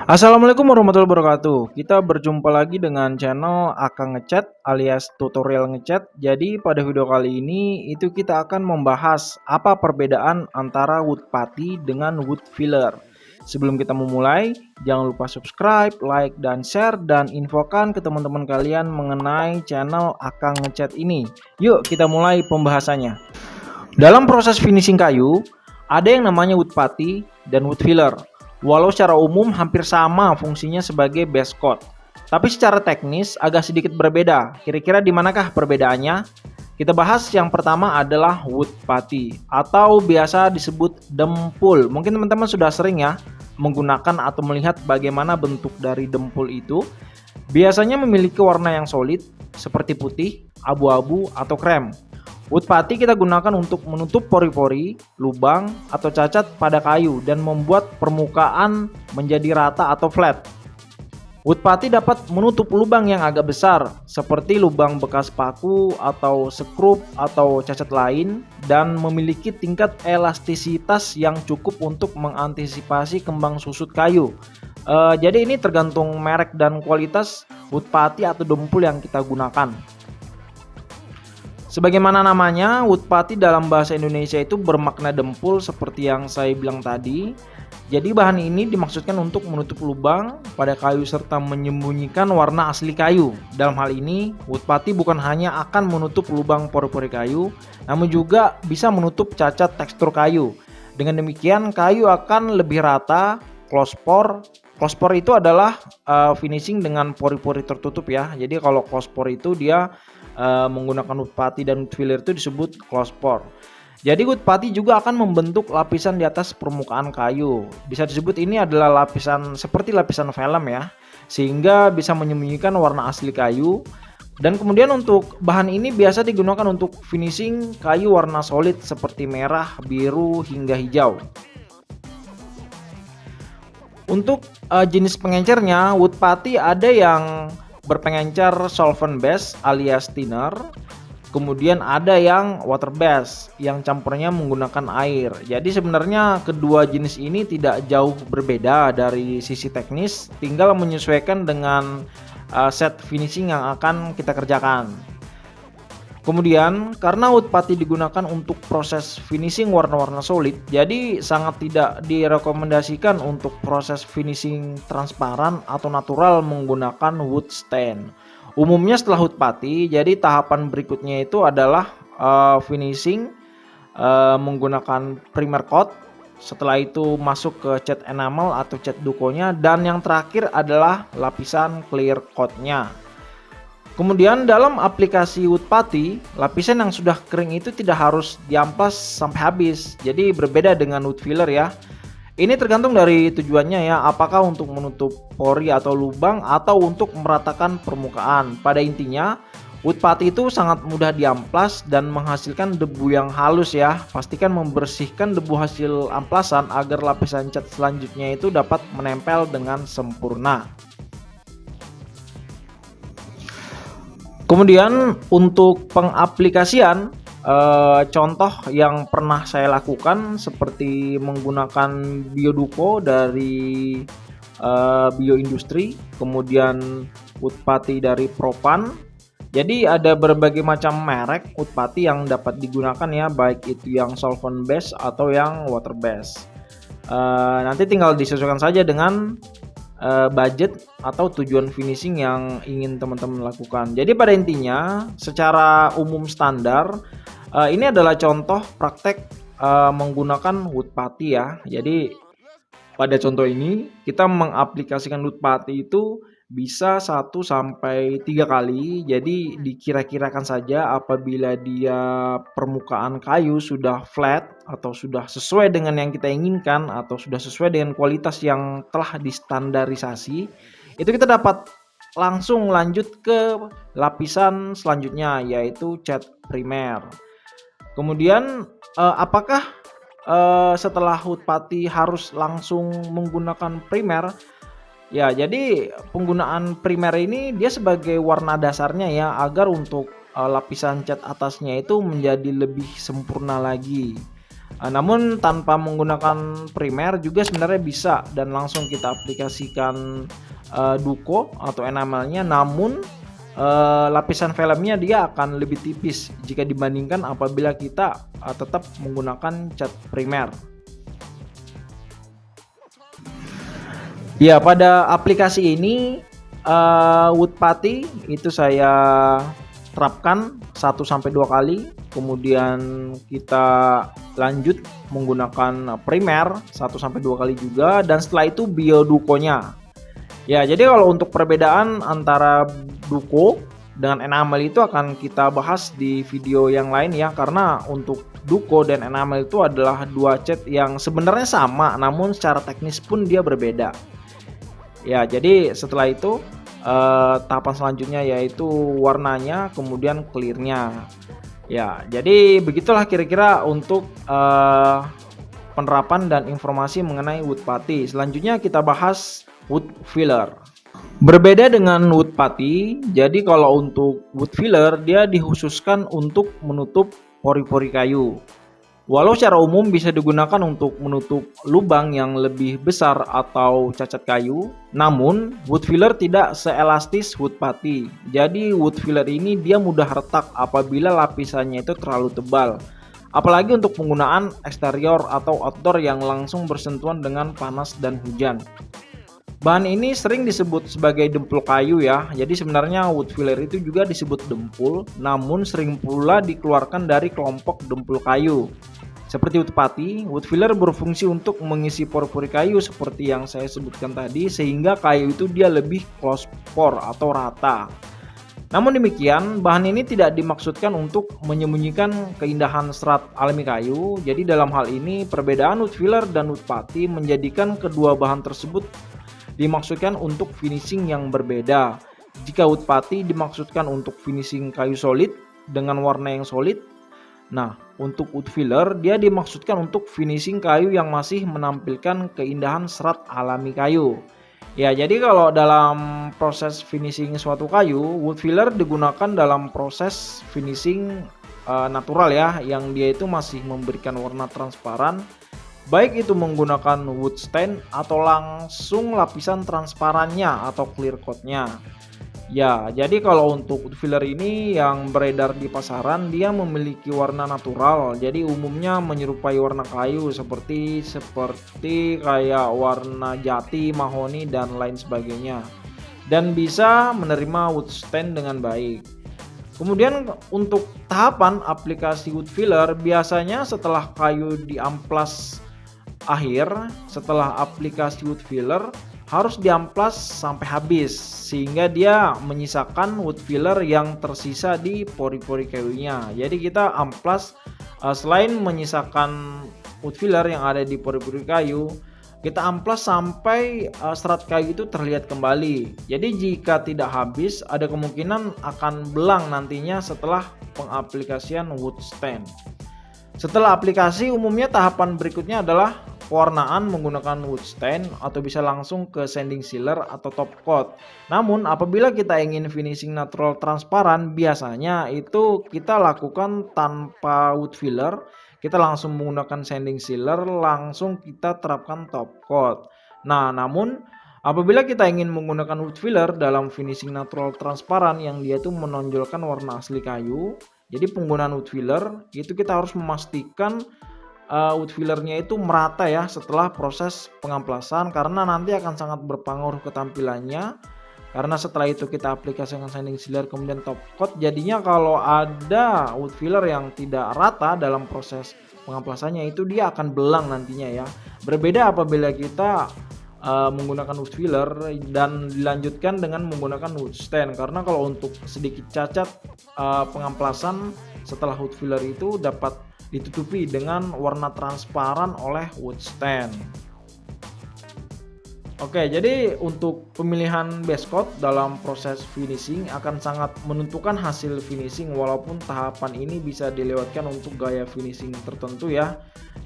Assalamualaikum warahmatullahi wabarakatuh. Kita berjumpa lagi dengan channel Akang Ngecat alias tutorial ngecat. Jadi pada video kali ini itu kita akan membahas apa perbedaan antara wood putty dengan wood filler. Sebelum kita memulai, jangan lupa subscribe, like, dan share, dan infokan ke teman-teman kalian mengenai channel Akang Ngecat ini. Yuk kita mulai pembahasannya. Dalam proses finishing kayu, ada yang namanya wood putty dan wood filler. Walau secara umum hampir sama fungsinya sebagai base coat, tapi secara teknis agak sedikit berbeda. Kira-kira di manakah perbedaannya? Kita bahas yang pertama adalah wood putty atau biasa disebut dempul. Mungkin teman-teman sudah sering ya menggunakan atau melihat bagaimana bentuk dari dempul itu. Biasanya memiliki warna yang solid seperti putih, abu-abu, atau krem. Wood putty kita gunakan untuk menutup pori-pori, lubang, atau cacat pada kayu dan membuat permukaan menjadi rata atau flat. Wood putty dapat menutup lubang yang agak besar, seperti lubang bekas paku atau sekrup atau cacat lain, dan memiliki tingkat elastisitas yang cukup untuk mengantisipasi kembang susut kayu. Jadi ini tergantung merek dan kualitas wood putty atau dempul yang kita gunakan. Sebagaimana namanya, wood putty dalam bahasa Indonesia itu bermakna dempul seperti yang saya bilang tadi. Jadi bahan ini dimaksudkan untuk menutup lubang pada kayu serta menyembunyikan warna asli kayu. Dalam hal ini, wood putty bukan hanya akan menutup lubang pori-pori kayu, namun juga bisa menutup cacat tekstur kayu. Dengan demikian, kayu akan lebih rata, close pore. Close pore itu adalah finishing dengan pori-pori tertutup ya. Jadi kalau close pore itu dia menggunakan wood putty dan wood filler itu disebut close pore. Jadi wood putty juga akan membentuk lapisan di atas permukaan kayu. Bisa disebut ini adalah lapisan seperti lapisan film ya, sehingga bisa menyembunyikan warna asli kayu. Dan kemudian untuk bahan ini biasa digunakan untuk finishing kayu warna solid seperti merah, biru, hingga hijau. Untuk jenis pengencernya, wood putty ada yang berpengencer solvent base alias thinner, kemudian ada yang water base yang campurnya menggunakan air. Jadi sebenarnya kedua jenis ini tidak jauh berbeda dari sisi teknis, tinggal menyesuaikan dengan set finishing yang akan kita kerjakan. Kemudian karena wood putty digunakan untuk proses finishing warna-warna solid, jadi sangat tidak direkomendasikan untuk proses finishing transparan atau natural menggunakan wood stain. Umumnya setelah wood putty, jadi tahapan berikutnya itu adalah finishing menggunakan primer coat. Setelah itu masuk ke cat enamel atau cat dukonya, dan yang terakhir adalah lapisan clear coatnya. Kemudian dalam aplikasi wood putty, lapisan yang sudah kering itu tidak harus diamplas sampai habis. Jadi berbeda dengan wood filler ya. Ini tergantung dari tujuannya ya, apakah untuk menutup pori atau lubang atau untuk meratakan permukaan. Pada intinya, wood putty itu sangat mudah diamplas dan menghasilkan debu yang halus ya. Pastikan membersihkan debu hasil amplasan agar lapisan cat selanjutnya itu dapat menempel dengan sempurna. Kemudian untuk pengaplikasian, contoh yang pernah saya lakukan seperti menggunakan bioduko dari bioindustri, kemudian wood putty dari Propan. Jadi ada berbagai macam merek wood putty yang dapat digunakan ya, baik itu yang solvent base atau yang water base. Nanti tinggal disesuaikan saja dengan budget atau tujuan finishing yang ingin teman-teman lakukan. Jadi pada intinya secara umum standar ini adalah contoh praktek menggunakan wood putty ya. Jadi pada contoh ini kita mengaplikasikan wood putty itu bisa 1-3 kali. Jadi dikira-kirakan saja apabila dia permukaan kayu sudah flat atau sudah sesuai dengan yang kita inginkan atau sudah sesuai dengan kualitas yang telah distandarisasi, itu kita dapat langsung lanjut ke lapisan selanjutnya yaitu cat primer. Kemudian apakah setelah wood putty harus langsung menggunakan primer? Ya, jadi penggunaan primer ini dia sebagai warna dasarnya ya, agar untuk lapisan cat atasnya itu menjadi lebih sempurna lagi. Namun tanpa menggunakan primer juga sebenarnya bisa dan langsung kita aplikasikan Duco atau enamelnya, namun lapisan filmnya dia akan lebih tipis jika dibandingkan apabila kita tetap menggunakan cat primer. Ya, pada aplikasi ini wood putty itu saya terapkan 1-2 kali, kemudian kita lanjut menggunakan primer 1-2 kali juga, dan setelah itu biodukonya. Ya, jadi kalau untuk perbedaan antara duko dengan enamel itu akan kita bahas di video yang lain ya, karena untuk duko dan enamel itu adalah dua cat yang sebenarnya sama, namun secara teknis pun dia berbeda. Ya, jadi setelah itu tahapan selanjutnya yaitu warnanya, kemudian clearnya. Ya, jadi begitulah kira-kira untuk penerapan dan informasi mengenai wood putty. Selanjutnya kita bahas wood filler. Berbeda dengan wood putty, jadi kalau untuk wood filler dia dikhususkan untuk menutup pori-pori kayu. Walau secara umum bisa digunakan untuk menutup lubang yang lebih besar atau cacat kayu, namun wood filler tidak seelastis wood putty. Jadi wood filler ini dia mudah retak apabila lapisannya itu terlalu tebal. Apalagi untuk penggunaan eksterior atau outdoor yang langsung bersentuhan dengan panas dan hujan. Bahan ini sering disebut sebagai dempul kayu ya. Jadi sebenarnya wood filler itu juga disebut dempul, namun sering pula dikeluarkan dari kelompok dempul kayu. Seperti wood putty, wood filler berfungsi untuk mengisi pori-pori kayu seperti yang saya sebutkan tadi, sehingga kayu itu dia lebih close pore atau rata. Namun demikian, bahan ini tidak dimaksudkan untuk menyembunyikan keindahan serat alami kayu. Jadi dalam hal ini, perbedaan wood filler dan wood putty menjadikan kedua bahan tersebut dimaksudkan untuk finishing yang berbeda. Jika wood putty dimaksudkan untuk finishing kayu solid dengan warna yang solid. Nah, untuk wood filler dia dimaksudkan untuk finishing kayu yang masih menampilkan keindahan serat alami kayu. Ya, jadi kalau dalam proses finishing suatu kayu, wood filler digunakan dalam proses finishing natural ya, yang dia itu masih memberikan warna transparan, baik itu menggunakan wood stain atau langsung lapisan transparannya atau clear coatnya. Ya, jadi kalau untuk wood filler ini yang beredar di pasaran dia memiliki warna natural. Jadi umumnya menyerupai warna kayu seperti kayak warna jati, mahoni dan lain sebagainya. Dan bisa menerima wood stain dengan baik. Kemudian untuk tahapan aplikasi wood filler biasanya setelah kayu diamplas akhir, setelah aplikasi wood filler harus diamplas sampai habis sehingga dia menyisakan wood filler yang tersisa di pori-pori kayunya. Jadi kita amplas selain menyisakan wood filler yang ada di pori-pori kayu, kita amplas sampai serat kayu itu terlihat kembali. Jadi jika tidak habis ada kemungkinan akan belang nantinya setelah pengaplikasian wood stain. Setelah aplikasi, umumnya tahapan berikutnya adalah pewarnaan menggunakan wood stain atau bisa langsung ke sanding sealer atau top coat. Namun apabila kita ingin finishing natural transparan, biasanya itu kita lakukan tanpa wood filler. Kita langsung menggunakan sanding sealer, langsung kita terapkan top coat. Nah, namun apabila kita ingin menggunakan wood filler dalam finishing natural transparan yang dia itu menonjolkan warna asli kayu, jadi penggunaan wood filler itu kita harus memastikan wood fillernya itu merata ya setelah proses pengamplasan, karena nanti akan sangat berpengaruh ke tampilannya. Karena setelah itu kita aplikasikan sanding sealer kemudian top coat, jadinya kalau ada wood filler yang tidak rata dalam proses pengamplasannya itu dia akan belang nantinya ya. Berbeda apabila kita menggunakan wood filler dan dilanjutkan dengan menggunakan wood stain, karena kalau untuk sedikit cacat pengamplasan setelah wood filler itu dapat ditutupi dengan warna transparan oleh wood stain. Oke, jadi untuk pemilihan base coat dalam proses finishing akan sangat menentukan hasil finishing, walaupun tahapan ini bisa dilewatkan untuk gaya finishing tertentu ya.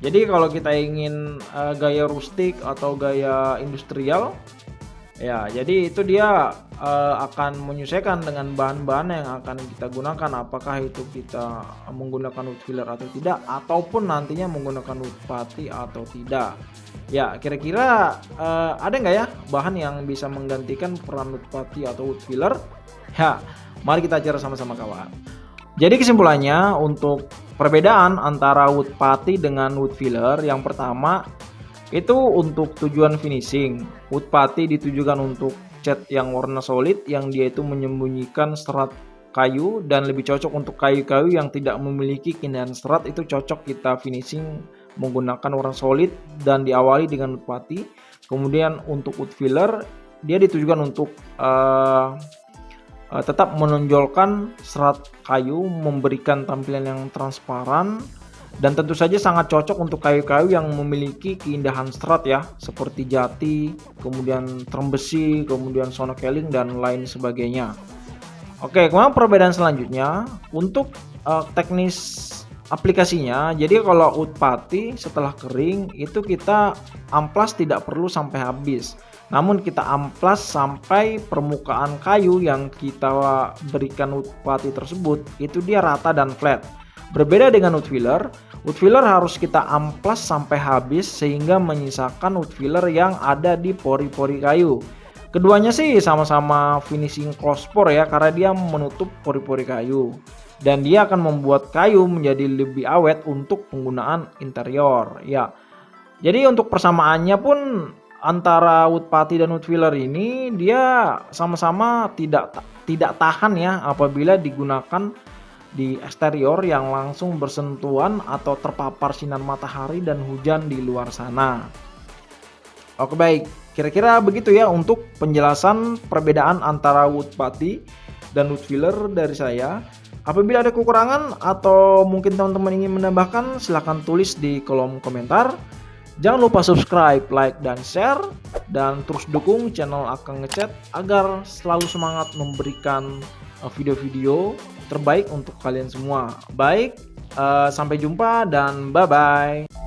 Jadi kalau kita ingin gaya rustik atau gaya industrial, Ya, jadi itu dia akan menyesuaikan dengan bahan-bahan yang akan kita gunakan, apakah itu kita menggunakan wood filler atau tidak, ataupun nantinya menggunakan wood putty atau tidak. Ya, kira-kira ada nggak ya bahan yang bisa menggantikan peran wood putty atau wood filler? Ya, mari kita cari sama-sama kawan. Jadi kesimpulannya untuk perbedaan antara wood putty dengan wood filler, yang pertama itu untuk tujuan finishing. Wood putty ditujukan untuk cat yang warna solid yang dia itu menyembunyikan serat kayu dan lebih cocok untuk kayu-kayu yang tidak memiliki keindahan serat, itu cocok kita finishing menggunakan warna solid dan diawali dengan wood putty. Kemudian untuk wood filler dia ditujukan untuk tetap menonjolkan serat kayu, memberikan tampilan yang transparan, dan tentu saja sangat cocok untuk kayu-kayu yang memiliki keindahan serat ya, seperti jati, kemudian term besi, kemudian sono keling dan lain sebagainya. Oke, kemudian perbedaan selanjutnya untuk teknis aplikasinya. Jadi kalau wood putty setelah kering itu kita amplas tidak perlu sampai habis, namun kita amplas sampai permukaan kayu yang kita berikan wood putty tersebut itu dia rata dan flat. Berbeda dengan wood filler harus kita amplas sampai habis sehingga menyisakan wood filler yang ada di pori-pori kayu. Keduanya sih sama-sama finishing close pore ya, karena dia menutup pori-pori kayu dan dia akan membuat kayu menjadi lebih awet untuk penggunaan interior ya. Jadi untuk persamaannya pun antara wood putty dan wood filler ini dia sama-sama tidak tahan ya apabila digunakan di eksterior yang langsung bersentuhan atau terpapar sinar matahari dan hujan di luar sana. Oke baik, kira-kira begitu ya untuk penjelasan perbedaan antara wood putty dan wood filler dari saya. Apabila ada kekurangan atau mungkin teman-teman ingin menambahkan, silahkan tulis di kolom komentar. Jangan lupa subscribe, like, dan share, dan terus dukung channel Akang Ngecat agar selalu semangat memberikan video-video terbaik untuk kalian semua. Baik, sampai jumpa dan bye-bye.